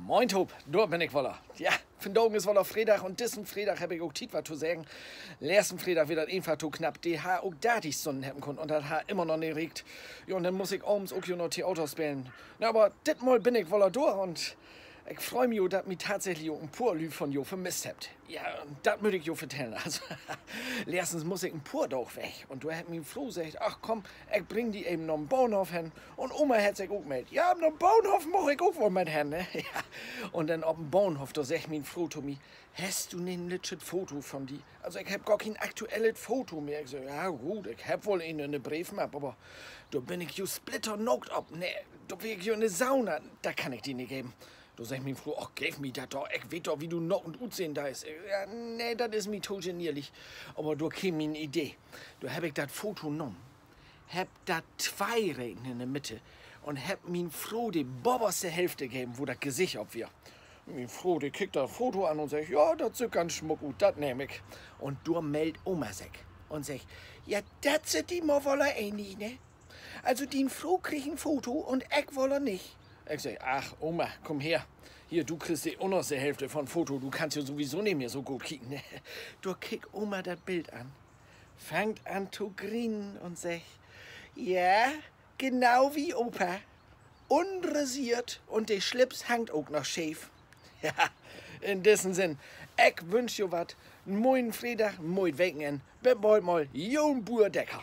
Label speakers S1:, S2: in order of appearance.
S1: Moin Tob, da bin ich wolle. Ja, vandaag is wolle Freitag und diesen Freitag hab ich auch tit was zu sagen. Letzten Freitag wird das einfach zu knapp. Die ha auch da die Stunden haben können und das ha immer noch nicht regt. Ja, und dann muss ich abends auch noch Theater spielen. Na, aber dit mal bin ich wolle durch und ich freu mich, dass mich tatsächlich auch ein paar Lü von jo vermisst habt. Ja, das möchte ich jo vertellen. Also, erstens muss ich ein paar doch weg. Und du hätt mir Flo gesagt, ach komm, ich bring die eben noch einen Bauernhof hin. Und Oma hat sich auch gemeldet. Ja, noch einen Bauernhof mach ich auch wohl mit hin, ne? Ja. Und dann auf dem Bauernhof, da sagt mir Flo zu mir, hast du nen legit Foto von die? Also, ich hab gar kein aktuelles Foto mehr. Ich so, ja gut, ich hab wohl in eine Briefmap, aber da bin ich jo splitter-knocked ab. Ne, da bin ich jo in der Sauna. Da kann ich die nicht geben. Du sagst mir Flo, ach, gib mir das doch, ich weiß doch, wie du noch und gut sehen da ist. Ja, nee, das ist mir tot genierlich. Aber du käme mir eine Idee. Du hab ich das Foto genommen, hab da zwei Regen in der Mitte und hab mir Flo die boberste Hälfte gegeben, wo das Gesicht ob wir. Mein Flo, der kickt das Foto an und sagt, ja, das ist ganz schmuck gut, das nehm ich. Und du meldet Oma sich und sagt, ja, das sind die mal wolle nicht, ne? Also, den Flo kriegt ein Foto und ich wolle nicht. Ich sag, ach, Oma, komm her. Hier, du kriegst die unterste Hälfte von Foto. Du kannst ja sowieso nicht mehr so gut kicken. Du kick Oma das Bild an, fangt an zu grinen und sagt, ja, genau wie Opa. Unrasiert und der Schlips hangt auch noch schief. Ja, in diesem Sinn, ich wünsch dir was. Moin Freitag, moin Wochenende. Bis bald mal, Jon Buerdecker.